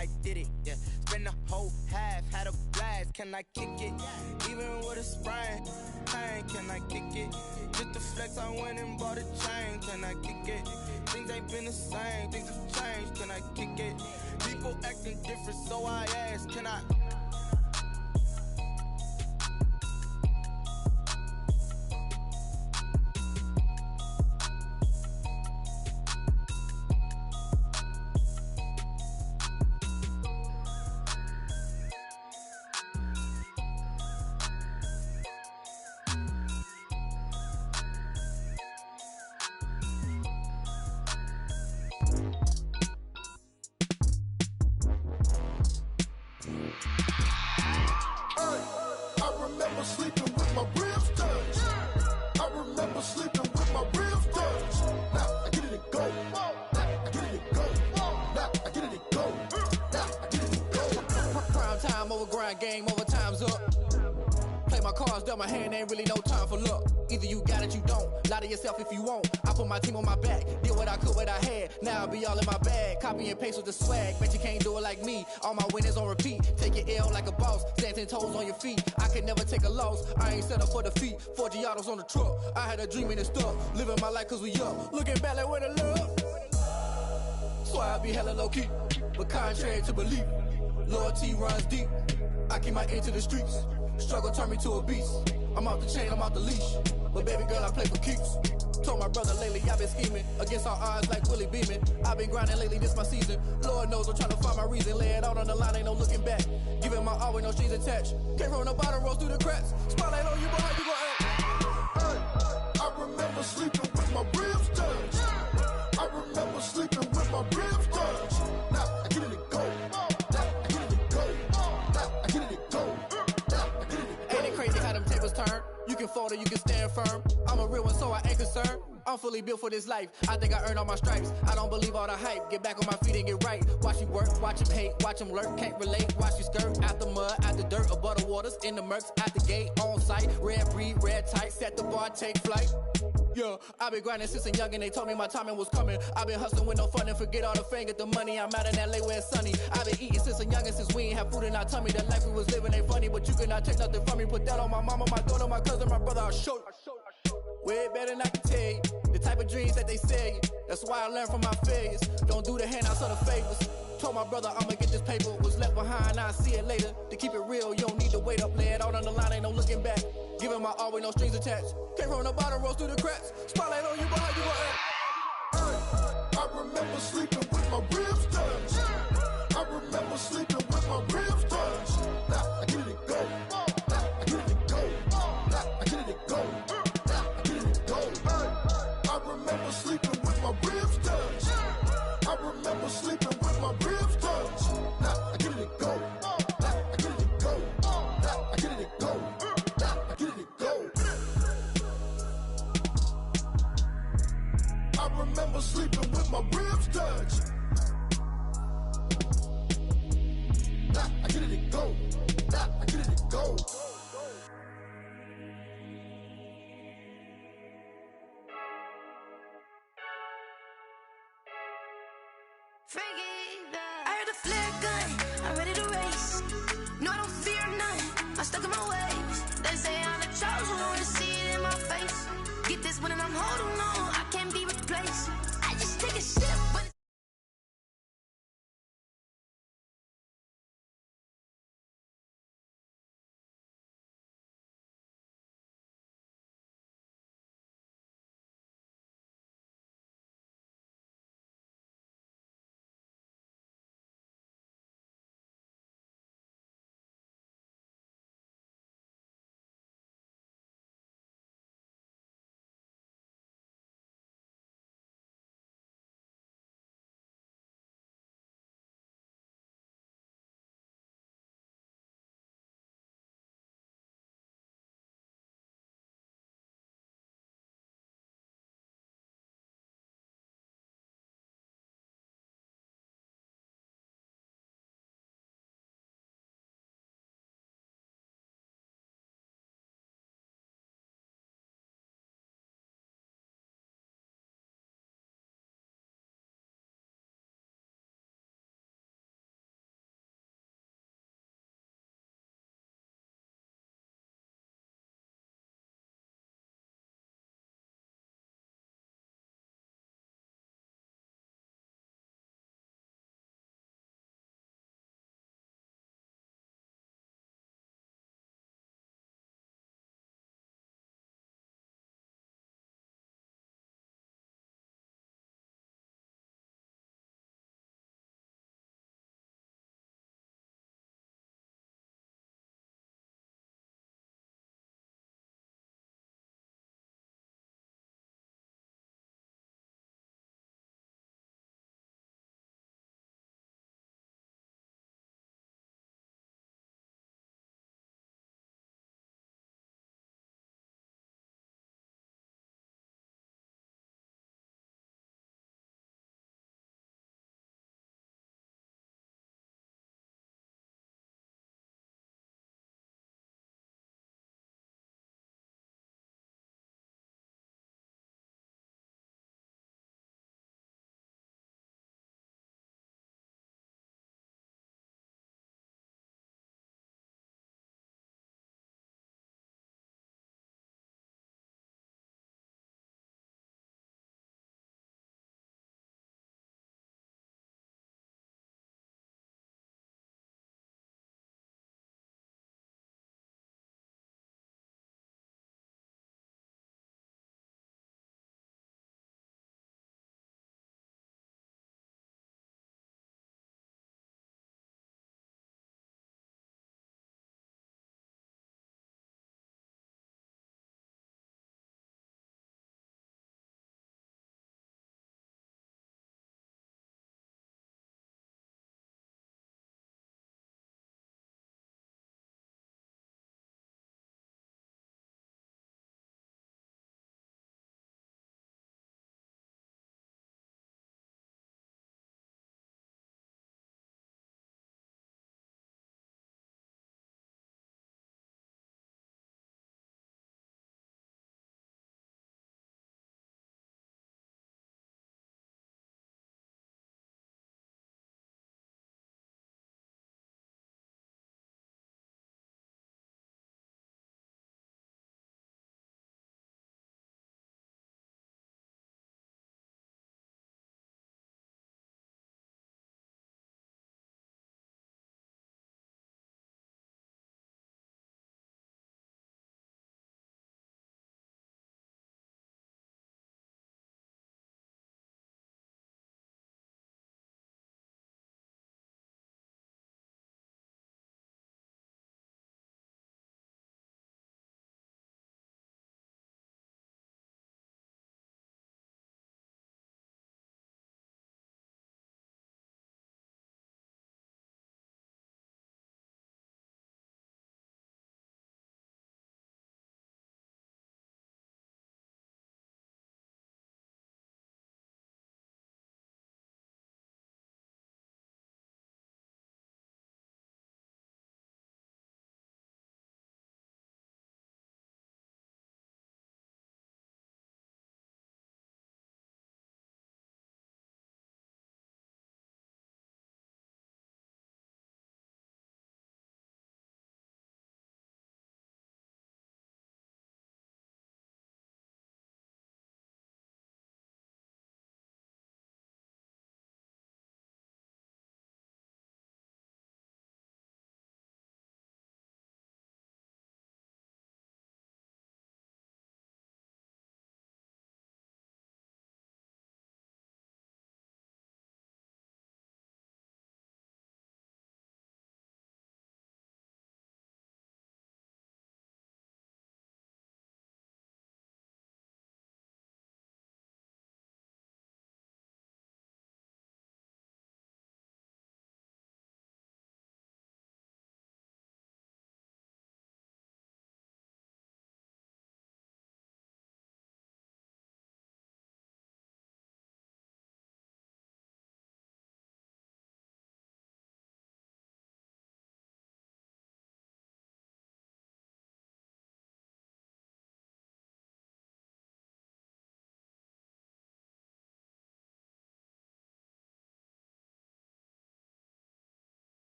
I did it, yeah. Spend the whole half, had a blast, can I kick it? Even with a sprain, pain, can I kick it? Just to flex, I went and bought a chain, can I kick it? Things ain't been the same, things have changed, can I kick it? People acting different, so I asked, can I? Sleeping with my ribs touched. I remember sleeping with my ribs touched. Now I get it and go. Now I get it and go. Now I get it and go. Now I get it and go. Prime time over grind game, over time's up. Play my cards, dealt my hand, ain't really no time for luck. Either you got it, you don't. Lie to yourself if you won't. I put my team on my back, did what I could, what I had. Now I'll be all in my bag, copy and paste with the swag. Bet you can't do it like me. All my winners on repeat. Take your L like a boss, stand 10 toes on your feet. I can never take a loss. I ain't set up for defeat. 4 Giottos on the truck. I had a dream and it's stuck. Living my life cause we up. Looking back like where the love. So I be hella low key, but contrary to belief, loyalty runs deep. I keep my ear to the streets. Struggle turned me to a beast. I'm off the chain, I'm off the leash. But baby girl, I play for keeps. Told my brother lately, I've been scheming against all odds like Willie Beeman. I've been grinding lately, this my season. Lord knows I'm trying to find my reason. Lay it out on the line, ain't no looking back. Giving my all with no strings attached. Came from the bottom, rose through the cracks. Spotlight on you, but how you gon' act? Hey, I remember sleeping with my ribs touched. I remember sleeping with my ribs touched. Now I get it and go. Now I get it and go. Now I get it and go. Ain't it crazy how them tables turn? You can fold or you can stand firm. I'm a real one, so I ain't concerned. I'm fully built for this life. I think I earned all my stripes. I don't believe all the hype. Get back on my feet and get right. Watch you work, watch him hate, watch him lurk. Can't relate, watch you skirt. Out the mud, out the dirt, above the waters, in the murks, out the gate, on site. Red breed, red tight, set the bar, take flight. Yeah, I been grinding since a young and they told me my timing was coming. I been hustling with no fun and forget all the fame, get the money. I'm out in LA where it's sunny. I been eating since a young and since we ain't have food in our tummy. The life we was living ain't funny, but you cannot take nothing from me. Put that on my mama, my daughter, my cousin, my brother, I'll show you. Way better than I can tell you. The type of dreams that they sell you. That's why I learned from my failures. Don't do the handouts or the favors. Told my brother I'ma get this paper. Was left behind, I'll see it later. To keep it real, you don't need to wait up. Lay it out on the line, ain't no looking back. Giving my all with no strings attached. Came from the bottom, rose through the cracks. Spotlight on you, but how you gon' act? Hey, I remember sleeping with my ribs touched. I remember sleeping with my ribs touched. Now I get it and go. Now I get it and go. Now I get it and go. Now I get it and go. Hey, I remember sleeping with my ribs touched. I remember sleeping with my ribs touched. Now I get it and go. Now I get it and go. Now I get it and go. Now I get it and go. I remember sleeping with my ribs touched. Now I get it and go. Now I get it and go. I heard the flare gun, I'm ready to race. No, I don't fear none, I'm stuck in my ways. They say I'm the chosen one, to see it in my face. Get this one and I'm holding on, I can't be replaced. I just take a sip, but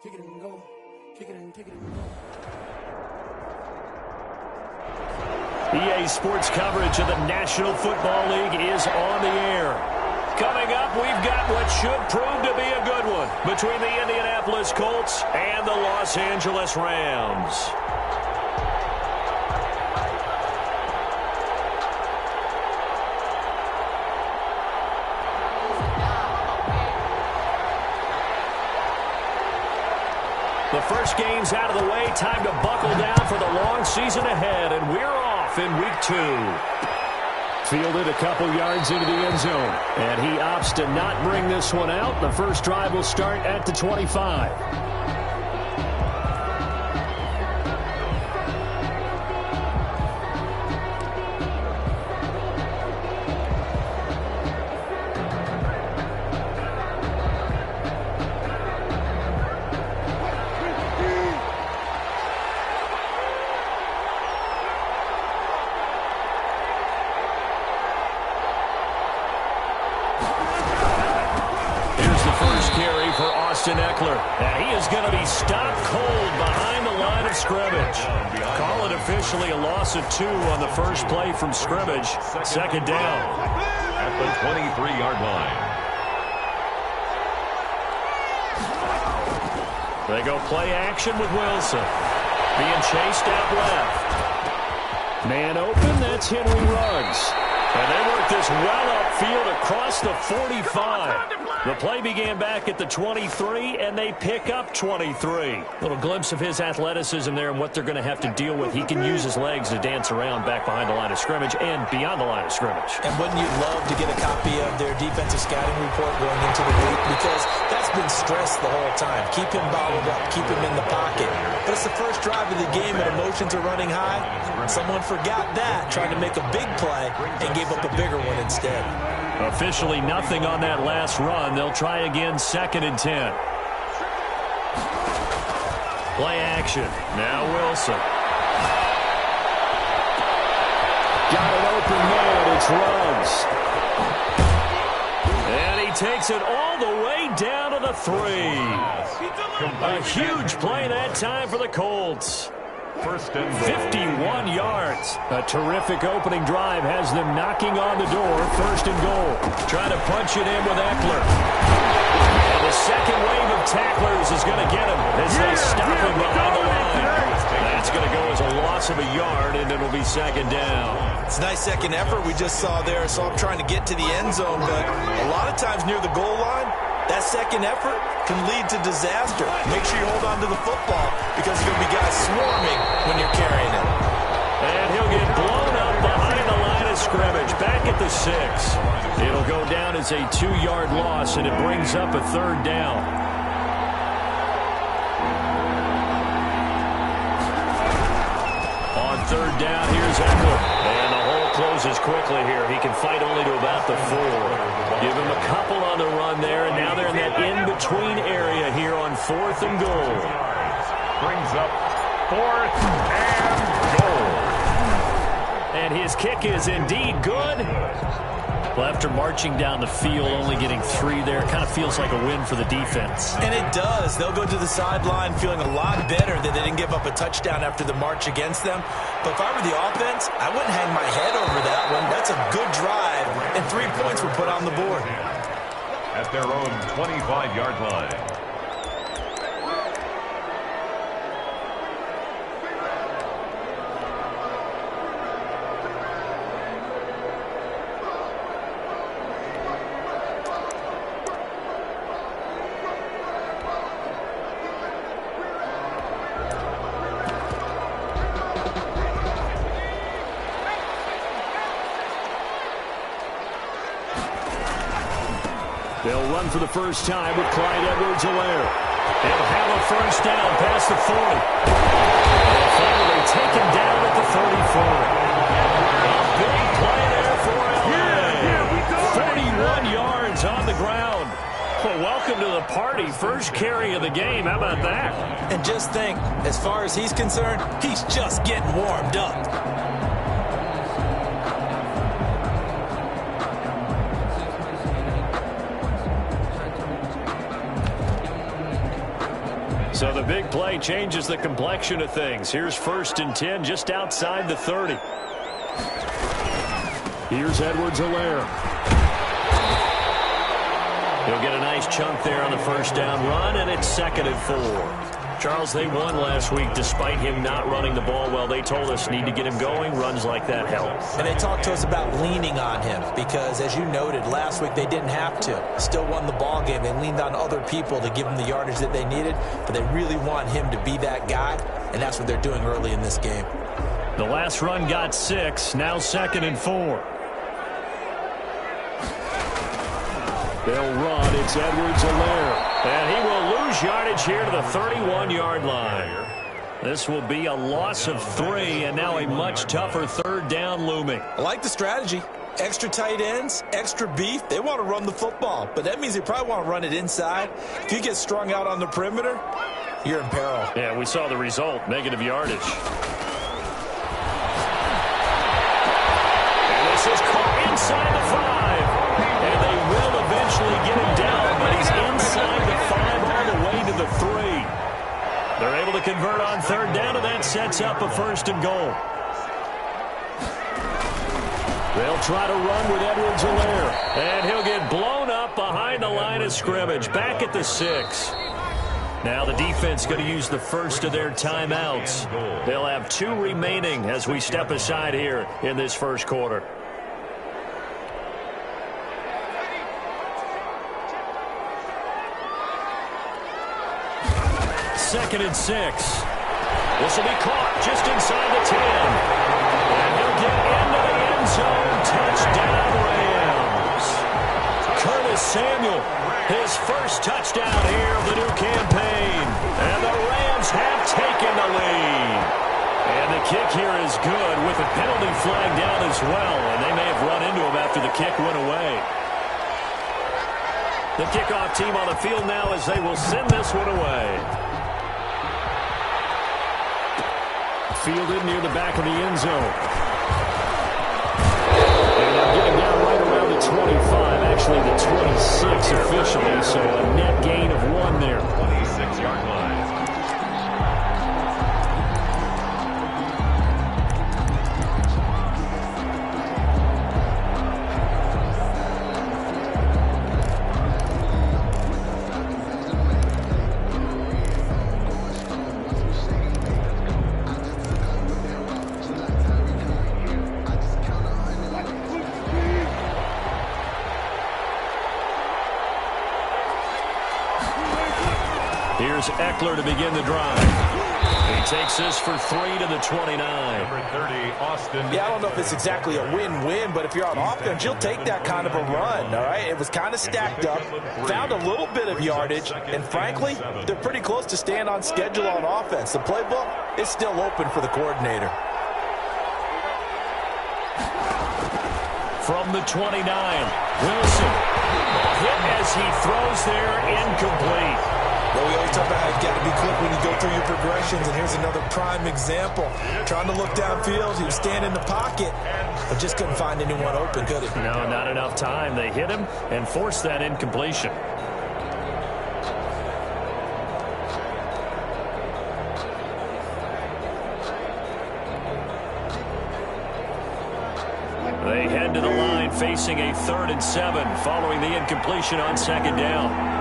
Kick it and go. Kick it and go. EA Sports coverage of the National Football League is on the air. Coming up, we've got what should prove to be a good one between the Indianapolis Colts and the Los Angeles Rams. The first game's out of the way. Time to buckle down for the long season ahead, and we're off in week 2. Fielded a couple yards into the end zone, and he opts to not bring this one out. The first drive will start at the 25. And he is going to be stopped cold behind the line of scrimmage. Call it officially a loss of 2 on the first play from scrimmage. Second down. At the 23-yard line. They go play action with Wilson. Being chased out left. Man open, that's Henry Ruggs. And they work this well upfield across the 45. The play began back at the 23, and they pick up 23. Little glimpse of his athleticism there and what they're going to have to deal with. He can use his legs to dance around back behind the line of scrimmage and beyond the line of scrimmage. And wouldn't you love to get a copy of their defensive scouting report going into the week? Because that's been stressed the whole time. Keep him bottled up. Keep him in the pocket. But it's the first drive of the game and emotions are running high. Someone forgot that, trying to make a big play, and gave up a bigger one instead. Officially nothing on that last run. They'll try again, 2nd and 10. Play action. Now Wilson. Got an open man. It's Ruggs. And he takes it all the way down to the 3. A huge play that time for the Colts. 51 yards. A terrific opening drive has them knocking on the door. 1st and goal. Trying to punch it in with Eckler. And the second wave of tacklers is going to get him as they stop him behind the line. That's going to go as a loss of a yard, and it'll be 2nd down. It's a nice second effort we just saw there. So I'm trying to get to the end zone, but a lot of times near the goal line, that second effort can lead to disaster. Make sure you hold on to the football because there's going to be guys swarming when you're carrying it. And he'll get blown up behind the line of scrimmage. Back at the 6. It'll go down as a 2-yard loss, and it brings up a 3rd down. On 3rd down, here's Eckler. And the hole closes quickly here. He can fight only to about the 4. Give him a couple on the run there, and now they're in that in-between area here on 4th and goal. Brings up 4th and goal. And his kick is indeed good. Well, after marching down the field, only getting 3 there, kind of feels like a win for the defense. And it does. They'll go to the sideline feeling a lot better that they didn't give up a touchdown after the march against them. But if I were the offense, I wouldn't hang my head over that one. That's a good drive, and 3 points were put on the board. At their own 25-yard line. They'll run for the first time with Clyde Edwards-Helaire. They'll have a first down past the 40. And finally taken down at the 34. A big play there for LA. 41 yards on the ground. Well, welcome to the party. First carry of the game. How about that? And just think, as far as he's concerned, he's just getting warmed up. So the big play changes the complexion of things. Here's 1st and 10 just outside the 30. Here's Edwards-Helaire. He'll get a nice chunk there on the first down run, and it's 2nd and 4. Charles, they won last week despite him not running the ball well. They told us need to get him going. Runs like that help. And they talked to us about leaning on him because, as you noted, last week they didn't have to. Still won the ball game. They leaned on other people to give them the yardage that they needed, but they really want him to be that guy, and that's what they're doing early in this game. The last run got 6. Now 2nd and 4. They'll run. It's Edwards-Helaire. And he will lose yardage here to the 31-yard line. This will be a loss of 3, and now a much tougher 3rd down looming. I like the strategy. Extra tight ends, extra beef. They want to run the football, but that means they probably want to run it inside. If you get strung out on the perimeter, you're in peril. Yeah, we saw the result, negative yardage. And this is caught inside the 5. And they will eventually get him down, but he's inside the 5 all the way to the 3. They're able to convert on 3rd down, and that sets up a 1st and goal. They'll try to run with Edwards-Helaire, and he'll get blown up behind the line of scrimmage, back at the 6. Now the defense going to use the first of their timeouts. They'll have 2 remaining as we step aside here in this first quarter. 2nd and 6. This will be caught just inside the 10. And he'll get into the end zone. Touchdown, Rams. Curtis Samuel, his first touchdown here of the new campaign. And the Rams have taken the lead. And the kick here is good with a penalty flag down as well. And they may have run into him after the kick went away. The kickoff team on the field now as they will send this one away. Fielded near the back of the end zone. And they're getting down right around the 25, actually the 26 officially, so a net gain of 1 there. 26-yard line. Here's Eckler to begin the drive. He takes this for 3 to the 29. Number 30, Austin. Yeah, I don't know if it's exactly a win-win, but if you're on offense, you'll take that kind of a run, all right? It was kind of stacked up, found a little bit of yardage, and frankly, they're pretty close to staying on schedule on offense. The playbook is still open for the coordinator. From the 29, Wilson. Hit as he throws there, incomplete. Well, we always talk about how you've got to be quick when you go through your progressions, and here's another prime example. Trying to look downfield, he was standing in the pocket, but just couldn't find anyone open, could he? No, not enough time. They hit him and forced that incompletion. They head to the line facing a 3rd and 7 following the incompletion on 2nd down.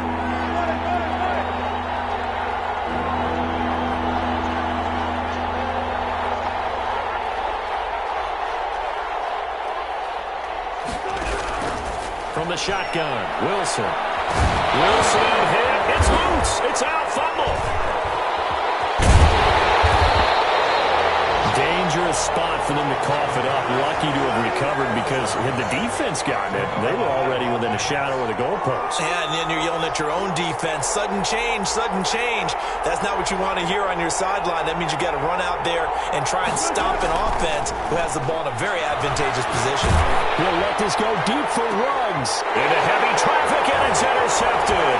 From the shotgun, Wilson. Wilson hit. It's loose. It's out. Fumble. Dangerous spot for them to cough it up. Lucky to have recovered because had the defense gotten it, they were already within a shadow of the goalpost. Yeah, and then you're yelling at your own defense. Sudden change, sudden change. That's not what you want to hear on your sideline. That means you got to run out there and try and stop an offense who has the ball in a very advantageous position. He'll let this go deep for Ruggs. Into heavy traffic, and it's intercepted.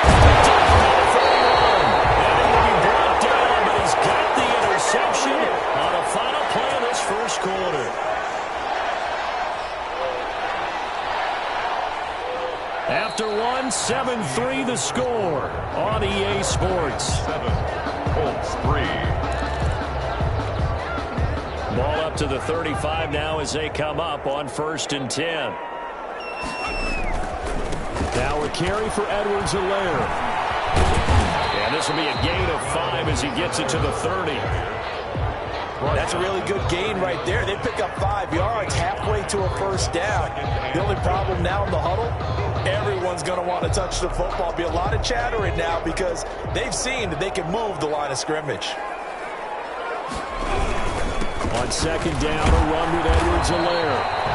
Down to the 31. And it will be brought down, but he's got the interception on a final play of this first quarter. after one. 7-3 the score on EA Sports. 7, Colts 3. Ball up to the 35 now as they come up on 1st and 10. Now a carry for Edwards-Helaire. And this will be a gain of 5 as he gets it to the 30. That's a really good gain right there. They pick up 5 yards halfway to a first down. The only problem now in the huddle, everyone's going to want to touch the football. Be a lot of chattering now because they've seen that they can move the line of scrimmage. On 2nd down, a run with Edwards-Helaire.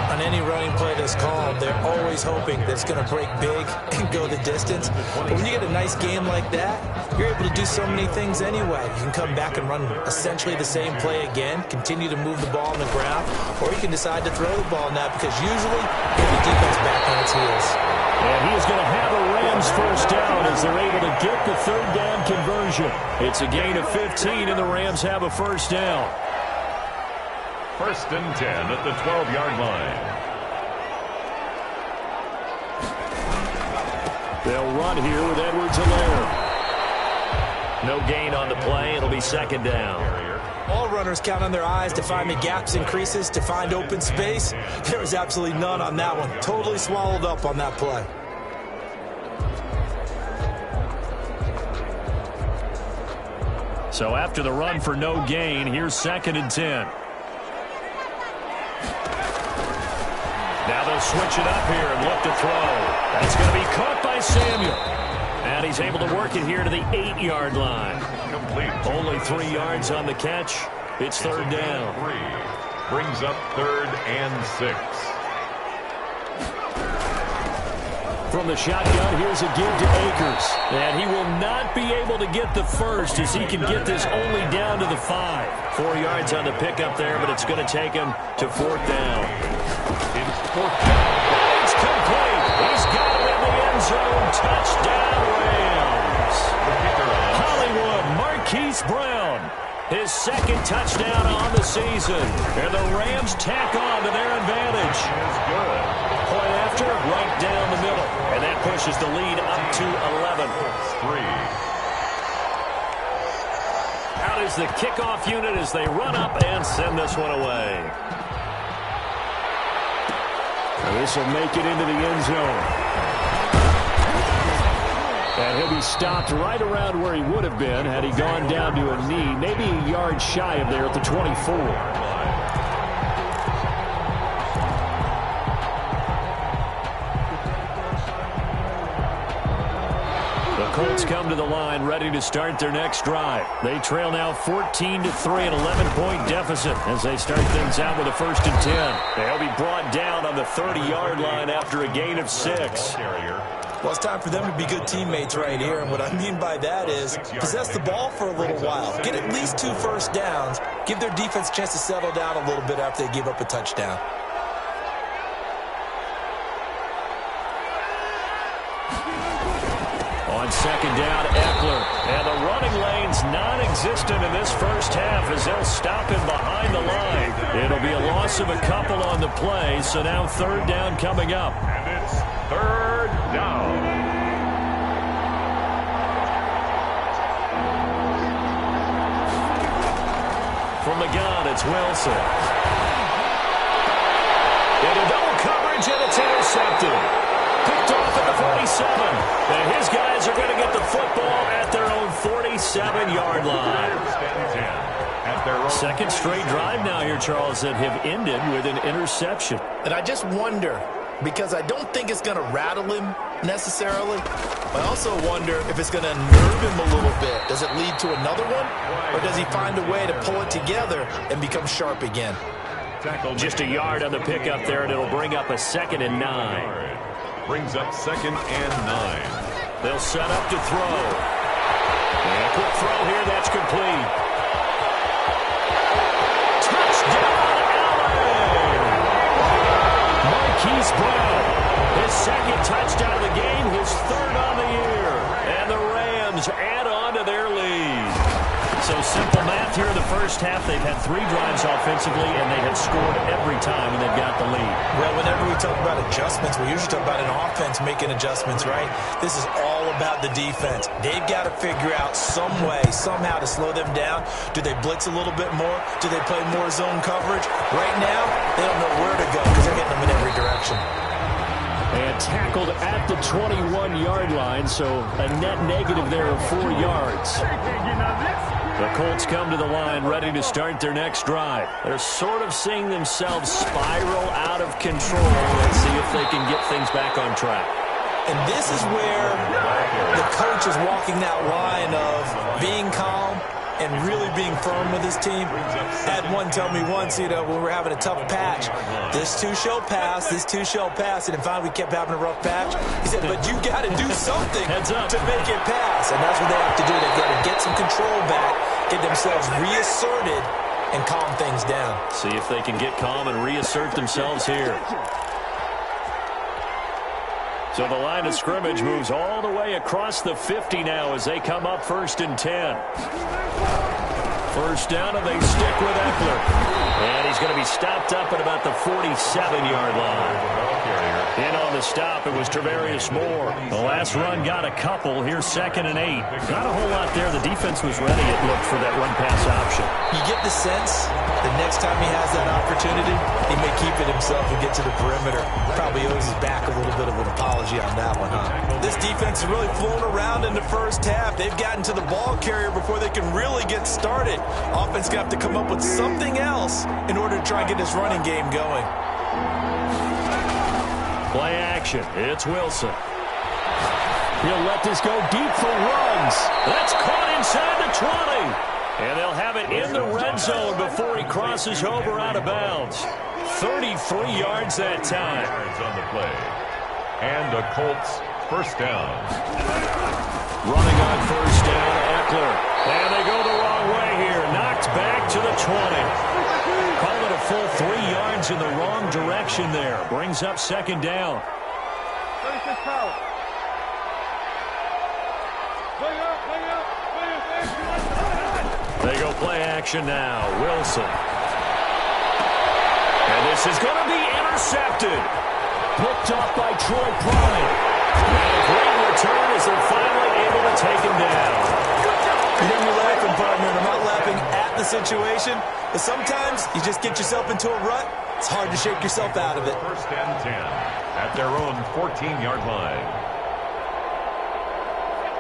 On any running play that's called, they're always hoping that it's going to break big and go the distance. But when you get a nice game like that, you're able to do so many things anyway. You can come back and run essentially the same play again, continue to move the ball on the ground, or you can decide to throw the ball now because usually you get the defense back on its heels. And he is going to have a Rams first down as they're able to get the 3rd down conversion. It's a gain of 15, and the Rams have a first down. 1st and 10 at the 12-yard line. They'll run here with Edwards-Helaire. No gain on the play. It'll be 2nd down. All runners count on their eyes to find the gaps and creases, to find open space. There was absolutely none on that one. Totally swallowed up on that play. So after the run for no gain, here's 2nd and 10. Now they'll switch it up here and look to throw. That's going to be caught by Samuel. And he's able to work it here to the 8-yard line. Complete. Only 3 yards on the catch. It's 3rd down. 3. Brings up 3rd and 6. From the shotgun, here's a give to Akers. And he will not be able to get the first as he can get this only down to the 5. 4 yards on the pickup there, but it's going to take him to 4th down. It's 4th down. It's complete. He's got it in the end zone. Touchdown, Rams. Hollywood, Marquise Brown. His 2nd touchdown on the season. And the Rams tack on to their advantage. That's good. Point after, right down the middle. And that pushes the lead up to 11. 3. Out is the kickoff unit as they run up and send this one away. And this will make it into the end zone. And he'll be stopped right around where he would have been had he gone down to a knee, maybe a yard shy of there at the 24. Colts come to the line ready to start their next drive. They trail now 14-3, an 11-point deficit as they start things out with a 1st and 10. They'll be brought down on the 30-yard line after a gain of 6. Well, it's time for them to be good teammates right here, and what I mean by that is possess the ball for a little while. Get at least 2 first downs. Give their defense a chance to settle down a little bit after they give up a touchdown. On 2nd down, Eckler. And the running lane's non-existent in this first half as they'll stop him behind the line. It'll be a loss of a couple on the play, so now 3rd down coming up. And it's 3rd down. From the gun, it's Wilson. Into double coverage, and it's intercepted. Picked off at the 47. And his guys are going to get the football at their own 47-yard line. 2nd straight drive now here, Charles, that have ended with an interception. And I just wonder, because I don't think it's going to rattle him necessarily. I also wonder if it's going to nerve him a little bit. Does it lead to another one? Or does he find a way to pull it together and become sharp again? Just a yard on the pickup there, and it'll bring up a 2nd and 9. Brings up 2nd and 9. They'll set up to throw. And a quick throw here, that's complete. Touchdown, LA! Marquise Brown, his 2nd touchdown of the game, his 3rd on the year. And the Rams add on to their lead. So simple math left here in the first half. They've had 3 drives offensively, and they have scored every time, and they've got the lead. Well, whenever we talk about adjustments, we usually talk about an offense making adjustments, right? This is all about the defense. They've got to figure out some way, somehow to slow them down. Do they blitz a little bit more? Do they play more zone coverage? Right now, they don't know where to go because they're hitting them in every direction. And tackled at the 21-yard line, so a net negative there of 4 yards. The Colts come to the line ready to start their next drive. They're sort of seeing themselves spiral out of control. Let's see if they can get things back on track. And this is where the coach is walking that line of being calm and really being firm with his team. Had one tell me once, when we were having a tough patch, this too shall pass, this too shall pass, and finally we kept having a rough patch. He said, but you got to do something to make it pass, and that's what they have to do. They've got to get some control back, get themselves reasserted, and calm things down. See if they can get calm and reassert themselves here. So the line of scrimmage moves all the way across the 50 now as they come up 1st and 10. First down, and they stick with Eckler. And he's going to be stopped up at about the 47-yard line. In on the stop, it was Travarius Moore. The last run got a couple. Here's 2nd and 8. Not a whole lot there. The defense was ready, it looked, for that run-pass option. You get the sense the next time he has that opportunity, he may keep it himself and get to the perimeter. Probably owes his back a little bit of an apology on that one, huh? This defense is really flown around in the first half. They've gotten to the ball carrier before they can really get started. Offense got to come up with something else in order to try and get this running game going. Play action. It's Wilson. He'll let this go deep for runs. That's caught inside the 20. And they'll have it in the red zone before he crosses over out of bounds. 33 yards that time. On the play. And the Colts first down. Running on first down, Eckler. And they go the wrong way here. Knocked back to the 20. Call it a full 3 yards in the wrong direction there. Brings up 2nd down. They go play action now. Wilson. And this is going to be intercepted. Picked up by Troy Prime. And a great return as they're finally able to take him down. You're laughing, partner, and I'm not laughing at the situation, but sometimes you just get yourself into a rut. It's hard to shake yourself out of it. 1st and 10 at their own 14-yard line.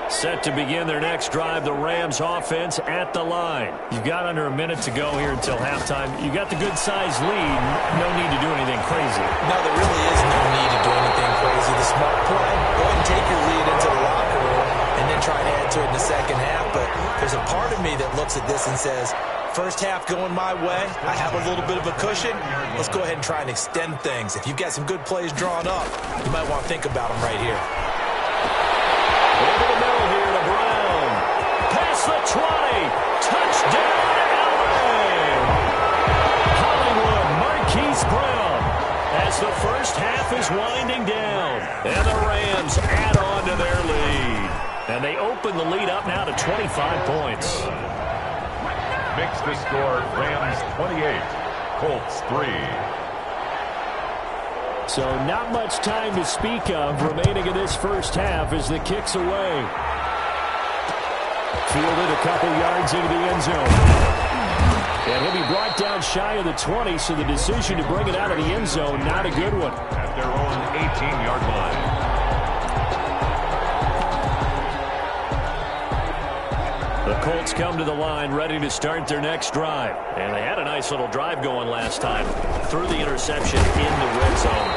Set to begin their next drive, the Rams offense at the line. You've got under a minute to go here until halftime. You got the good-sized lead. No need to do anything crazy. No, there really is no need to do anything crazy. The smart play, go ahead and take your lead into the locker room and then try and add to it in the second half. But there's a part of me that looks at this and says, first half going my way, I have a little bit of a cushion. Let's go ahead and try and extend things. If you've got some good plays drawn up, you might want to think about them right here. Over the middle here to Brown. Past the 20. Touchdown, LA. Hollywood, Marquise Brown. As the first half is winding down. And the Rams add on to their lead. And they open the lead up now to 25 points. Makes the score Rams 28, Colts 3. So not much time to speak of remaining in this first half as the kick's away. Fielded a couple yards into the end zone. And he'll be brought down shy of the 20, so the decision to bring it out of the end zone, not a good one. At their own 18-yard line. The Colts come to the line ready to start their next drive. And they had a nice little drive going last time. Threw the interception in the red zone.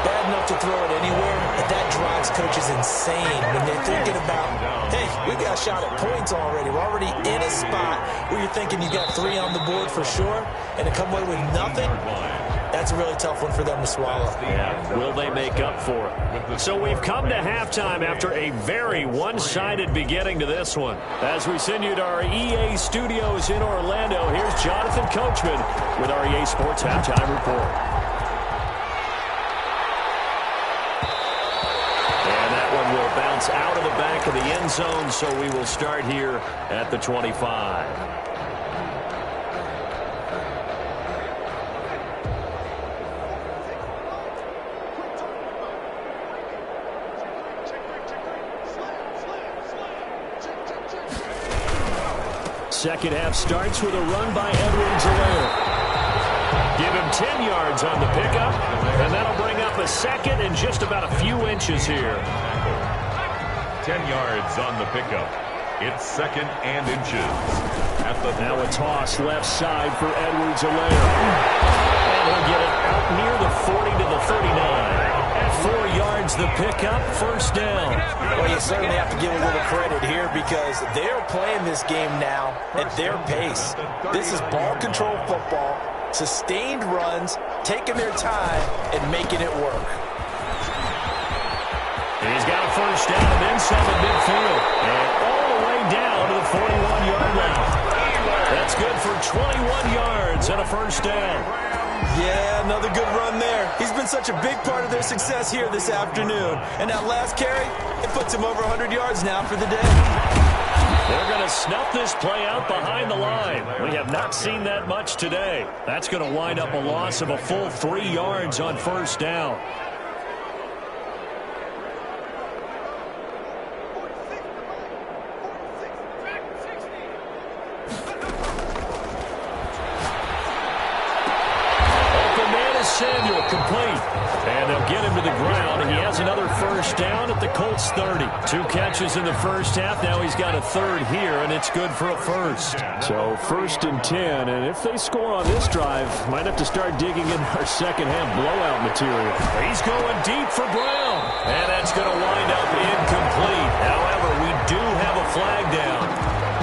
Bad enough to throw it anywhere, but that drives coaches insane when they're thinking about, hey, we got a shot at points already. We're already in a spot where you're thinking you got 3 on the board for sure, and to come away with nothing, that's a really tough one for them to swallow. Yeah, will they make up for it? So we've come to halftime after a very one-sided beginning to this one. As we send you to our EA studios in Orlando, here's Jonathan Coachman with our EA Sports Halftime Report. And that one will bounce out of the back of the end zone, so we will start here at the 25. Second half starts with a run by Edwards-Helaire. Give him 10 yards on the pickup, and that'll bring up a second and just about a few inches here. 10 yards on the pickup. It's second and inches. Now a toss left side for Edwards-Helaire. And he'll get it out near the 40 to the 39. 4 yards the pickup, first down. Well, you certainly have to give a little credit here because they're playing this game now at their pace. This is ball control football, sustained runs, taking their time, and making it work. He's got a first down and then some at midfield. And all the way down to the 41-yard line. That's good for 21 yards and a first down. Yeah, another good run there. He's been such a big part of their success here this afternoon. And that last carry, it puts him over 100 yards now for the day. They're going to snuff this play out behind the line. We have not seen that much today. That's going to wind up a loss of a full 3 yards on first down. Samuel complete. And they'll get him to the ground. He has another first down at the Colts 30. 2 catches in the first half. Now he's got a third here, and it's good for a first. So first and 10. And if they score on this drive, might have to start digging in our second half blowout material. He's going deep for Brown. And that's going to wind up incomplete. However, we do have a flag down.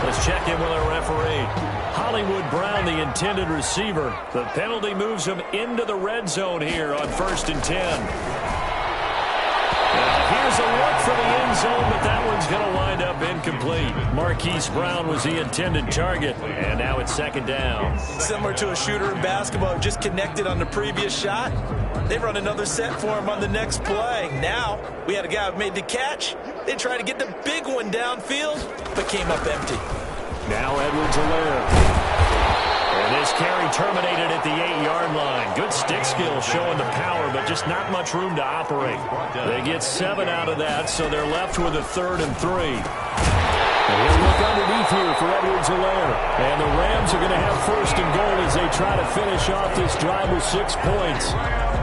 Let's check in with our referee. Hollywood Brown, the intended receiver. The penalty moves him into the red zone here on first and 10. Here's a look for the end zone, but that one's going to wind up incomplete. Marquise Brown was the intended target, and now it's second down. Similar to a shooter in basketball, just connected on the previous shot. They run another set for him on the next play. Now, we had a guy who made the catch. They tried to get the big one downfield, but came up empty. Now Edwards-Helaire. And this carry terminated at the 8-yard line. Good stick skill showing the power, but just not much room to operate. They get 7 out of that, so they're left with a 3rd and 3. And he'll look underneath here for Edwards-Helaire. And the Rams are going to have first and goal as they try to finish off this drive with 6 points.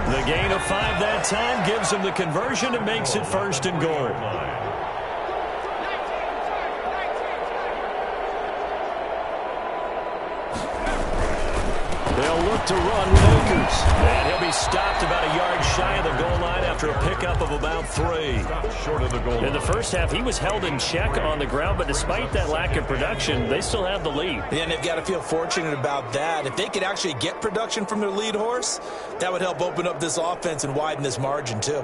The gain of 5 that time gives them the conversion and makes it first and goal. They'll look to run with Akers. And he'll be stopped about a yard shy of the goal line after a pickup of about 3. Short of the goal. In the first half, he was held in check on the ground, but despite that lack of production, they still have the lead. And they've got to feel fortunate about that. If they could actually get production from their lead horse, that would help open up this offense and widen this margin, too.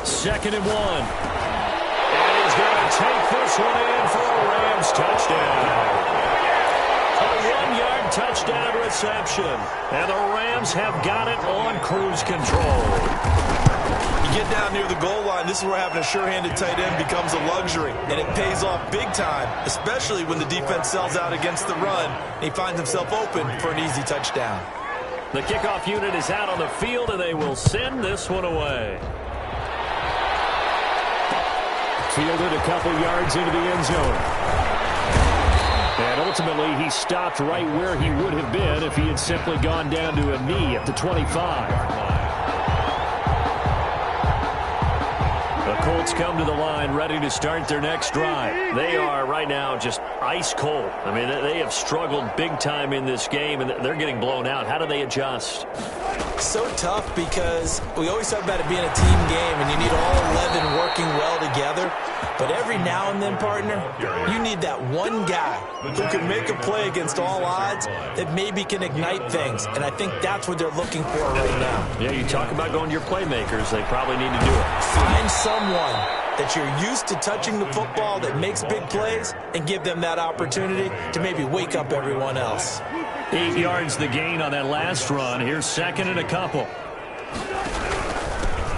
Second and 1. Going to take this one in for a Rams touchdown. A 1-yard touchdown reception. And the Rams have got it on cruise control. You get down near the goal line, this is where having a sure-handed tight end becomes a luxury. And it pays off big time, especially when the defense sells out against the run. And he finds himself open for an easy touchdown. The kickoff unit is out on the field, and they will send this one away. Fielded a couple yards into the end zone. And ultimately, he stopped right where he would have been if he had simply gone down to a knee at the 25. The Colts come to the line ready to start their next drive. They are right now just ice cold. I mean, they have struggled big time in this game, and they're getting blown out. How do they adjust? So tough because we always talk about it being a team game, and you need all 11 working well together. But every now and then, partner, you need that one guy who can make a play against all odds that maybe can ignite things. And I think that's what they're looking for right now. Yeah, you talk about going to your playmakers. They probably need to do it. Find someone that you're used to touching the football that makes big plays and give them that opportunity to maybe wake up everyone else. 8 yards the gain on that last run. Here's second and a couple.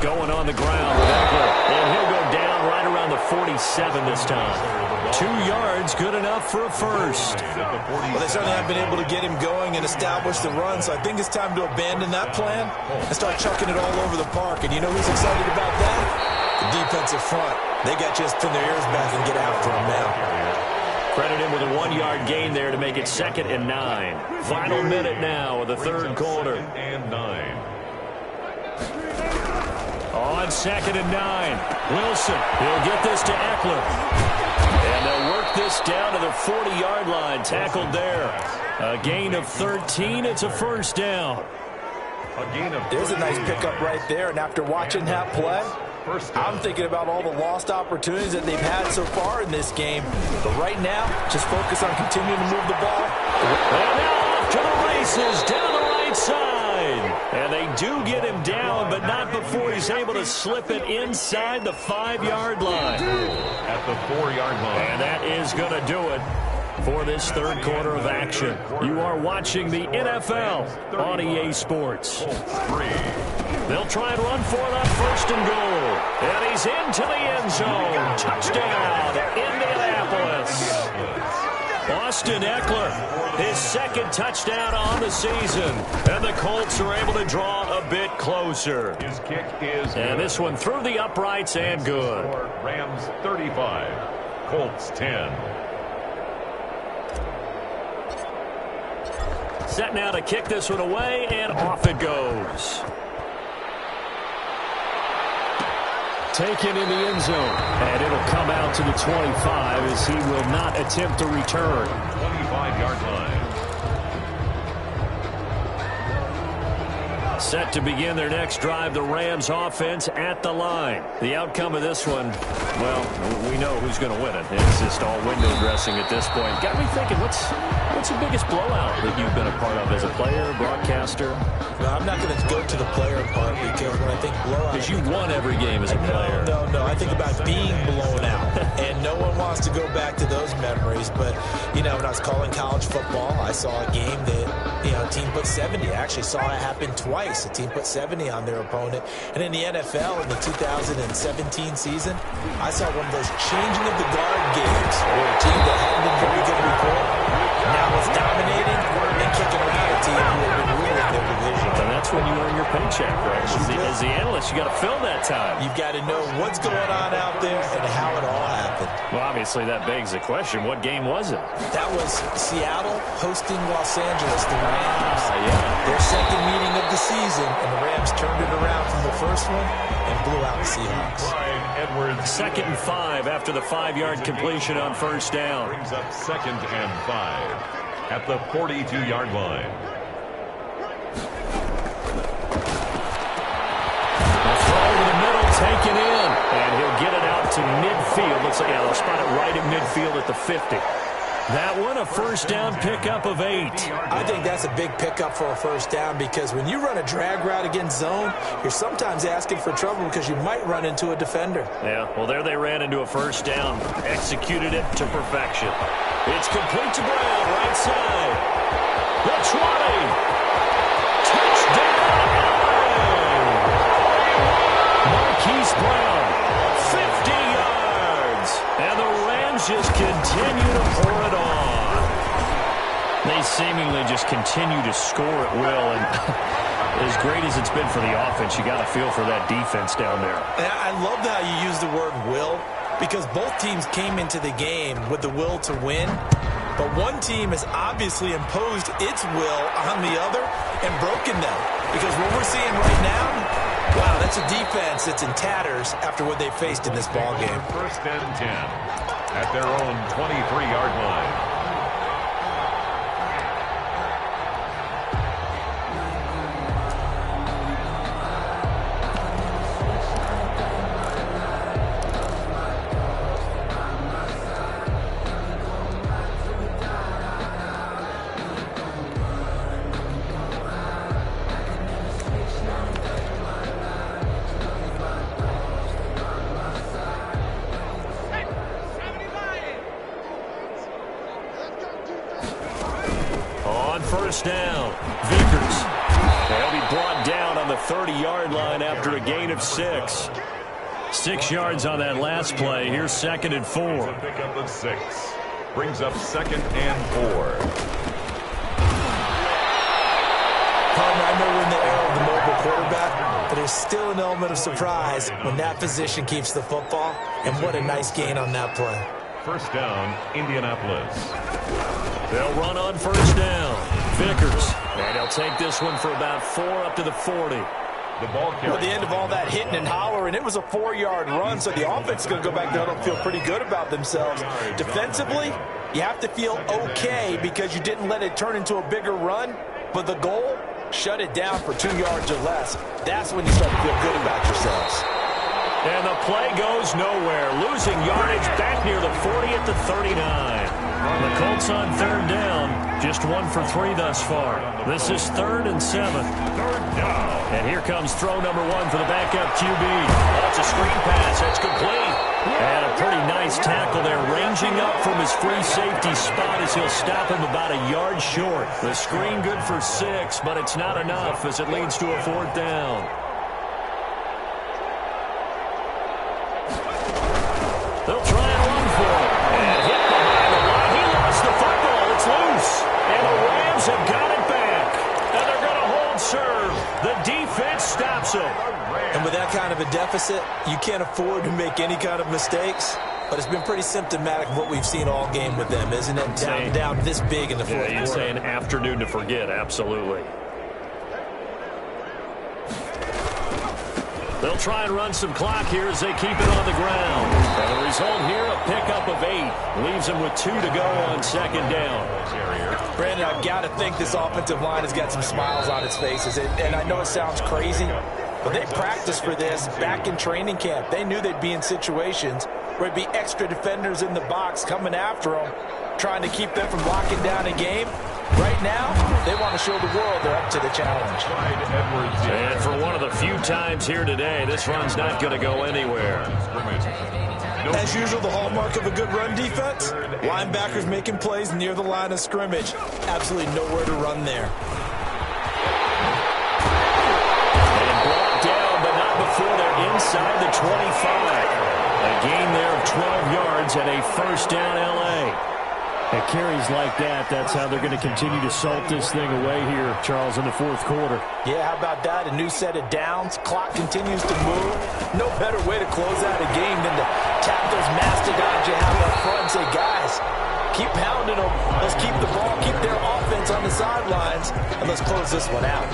going on the ground with Eckler. And he'll go down right around the 47 this time. 2 yards, good enough for a first. Well, they certainly have been able to get him going and establish the run, so I think it's time to abandon that plan and start chucking it all over the park. And you know who's excited about that? The defensive front. They got to just pin their ears back and get after him now. Credit him with a 1-yard gain there to make it 2nd and 9. Final minute now of the third quarter. And 9. On 2nd and 9. Wilson, he'll get this to Eckler. And they'll work this down to the 40-yard line. Tackled there. A gain of 13. It's a first down. There's a nice pickup right there. And after watching that play, I'm thinking about all the lost opportunities that they've had so far in this game. But right now, just focus on continuing to move the ball. And now off to the races down the right side. And they do get him down, but not before he's able to slip it inside the 5-yard line. At the 4-yard line. And that is going to do it for this third quarter of action. You are watching the NFL on EA Sports. They'll try and run for that 1st and goal. And he's into the end zone. Touchdown, Indianapolis. Austin Eckler, his 2nd touchdown on the season. And the Colts are able to draw a bit closer. His kick is good. And this one through the uprights and good. Rams 35, Colts 10. Set now to kick this one away, and off it goes. Taken in the end zone, and it'll come out to the 25 as he will not attempt to return. 25-yard line. Set to begin their next drive, the Rams offense at the line. The outcome of this one, well, we know who's going to win it. It's just all window dressing at this point. Got me thinking, what's the biggest blowout that you've been a part of as a player, broadcaster? No, I'm not going to go to the player part because when I think blowout... Because you won every game as a player. No. I think about being blown out. And no one wants to go back to those memories. But, you know, when I was calling college football, I saw a game that, you know, a team put 70. I actually saw it happen twice. A team put 70 on their opponent. And in the NFL, in the 2017 season, I saw one of those changing of the guard games where a team that hadn't been very good before now was dominating and kicking around a team who had been ruling their division. And that's when you earn your paycheck, right? As the analyst, you got to fill that time. You've got to know what's going on out there and how it all happened. Well, obviously, that begs the question, what game was it? That was Seattle hosting Los Angeles, the Rams. Yeah. Their second meeting of the season, and the Rams turned it around from the first one and blew out the Seahawks. Edwards. 2nd and 5 after the 5-yard completion on first down. Brings up 2nd and 5 at the 42-yard line. Taken in, and he'll get it out to midfield. Looks like they'll spot it right at midfield at the 50. That one, a first down pickup of 8. I think that's a big pickup for a first down because when you run a drag route against zone, you're sometimes asking for trouble because you might run into a defender. Yeah, well, there they ran into a first down. Executed it to perfection. It's complete to Brown, right side. The 20. Touchdown! Marquise Brown, 50 yards. And the Rams just continue to pour it on. They seemingly just continue to score at will. And as great as it's been for the offense, you got to feel for that defense down there. I love how you use the word will because both teams came into the game with the will to win. But one team has obviously imposed its will on the other and broken them. Because what we're seeing right now, wow, that's a defense that's in tatters after what they faced in this ballgame. 1st and 10 at their own 23-yard line. First down, Vickers. They'll be brought down on the 30-yard line after a gain of 6. 6 yards on that last play. Here's 2nd and 4. Pickup of 6. Brings up 2nd and 4. I know we're in the era of the mobile quarterback, but there's still an element of surprise when that position keeps the football, and what a nice gain on that play. First down, Indianapolis. They'll run on first down. Vickers, and he'll take this one for about 4 up to the 40. The ball carrier. At the end of all that hitting and hollering, it was a 4-yard run, so the offense is going to go back down and feel pretty good about themselves. Defensively, you have to feel okay because you didn't let it turn into a bigger run, but the goal, shut it down for 2 yards or less. That's when you start to feel good about yourselves. And the play goes nowhere. Losing yardage back near the 40 at the 39. The Colts on 3rd down. Just 1 for 3 thus far. This is 3rd and 7. 3rd down. And here comes throw number 1 for the backup QB. That's a screen pass. That's complete. And a pretty nice tackle there, ranging up from his free safety spot as he'll stop him about a yard short. The screen good for 6, but it's not enough as it leads to a 4th down. They'll try and run for it. And hit behind the line. He lost the football. It's loose. And the Rams have got it back. And they're going to hold serve. The defense stops him. And with that kind of a deficit, you can't afford to make any kind of mistakes. But it's been pretty symptomatic of what we've seen all game with them, isn't it? Down this big in the fourth quarter. You'd say an afternoon to forget. Absolutely. They'll try and run some clock here as they keep it on the ground. And the result here, a pickup of 8. Leaves them with 2 to go on 2nd down. Brandon, I've got to think this offensive line has got some smiles on its faces. And I know it sounds crazy, but they practiced for this back in training camp. They knew they'd be in situations where it'd be extra defenders in the box coming after them, trying to keep them from locking down a game. Right now, they want to show the world they're up to the challenge. And for one of the few times here today, this run's not going to go anywhere. As usual, the hallmark of a good run defense, linebackers making plays near the line of scrimmage. Absolutely nowhere to run there. And brought down, but not before they're inside the 25. A gain there of 12 yards and a first down L.A. At carries like that, that's how they're going to continue to salt this thing away here, Charles, in the fourth quarter. Yeah, how about that? A new set of downs. Clock continues to move. No better way to close out a game than to tap those mastodons you have up front and say, guys, keep pounding them. Let's keep the ball, keep their offense on the sidelines, and let's close this one out.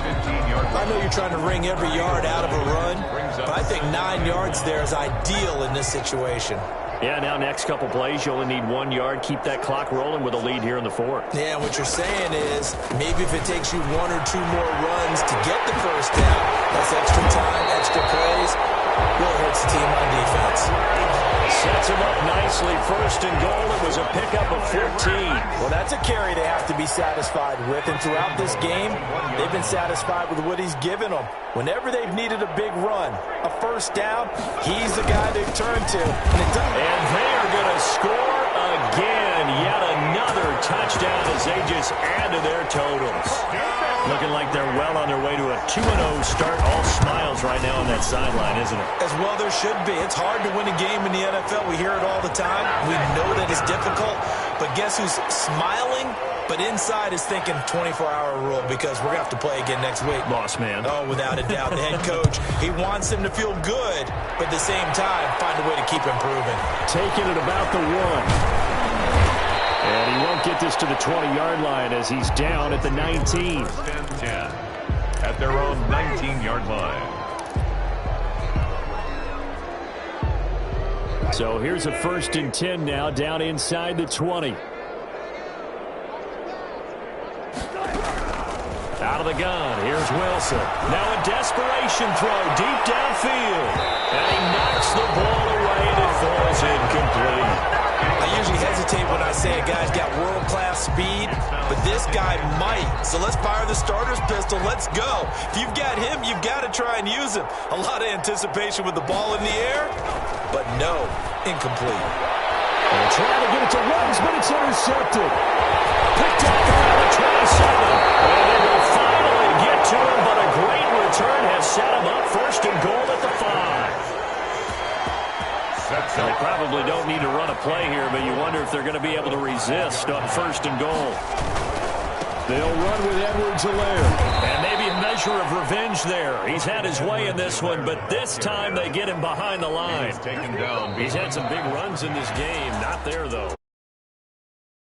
I know you're trying to wring every yard out of a run, but I think 9 yards there is ideal in this situation. Yeah, now next couple plays, you only need 1 yard. Keep that clock rolling with a lead here in the 4th. Yeah, what you're saying is maybe if it takes you 1 or 2 more runs to get the first down, that's extra time, extra plays, really hurts the team on defense. Sets him up nicely. 1st and goal. It was a pickup of 14. Well, that's a carry they have to be satisfied with. And throughout this game, they've been satisfied with what he's given them. Whenever they've needed a big run, a first down, he's the guy they've turned to. And they are going to score again. Yet another touchdown as they just add to their totals. Looking like they're well on their way to a 2-0 start. All smiles right now on that sideline, isn't it? As well there should be. It's hard to win a game in the NFL. We hear it all the time. We know that it's difficult. But guess who's smiling? But inside is thinking 24-hour rule because we're going to have to play again next week. Boss man. Oh, without a doubt. The head coach, he wants them to feel good, but at the same time, find a way to keep improving. Taking it about the 1. And he won't get this to the 20-yard line as he's down at the 19. 10 at their own 19-yard line. So here's a 1st and 10 now, down inside the 20. Out of the gun, here's Wilson. Now a desperation throw deep downfield. And he knocks the ball away and it falls incomplete. I usually hesitate when I say a guy's got world-class speed, but this guy might. So let's fire the starter's pistol. Let's go. If you've got him, you've got to try and use him. A lot of anticipation with the ball in the air, but no, incomplete. They're trying to get it to Ruggs, but it's intercepted. Picked up around the 27. And they will finally get to him, but a great return has set They probably don't need to run a play here, but you wonder if they're going to be able to resist on 1st and goal. They'll run with Edwards-Helaire. And maybe a measure of revenge there. He's had his way in this one, but this time they get him behind the line. He's taken down. He's had some big runs in this game. Not there, though.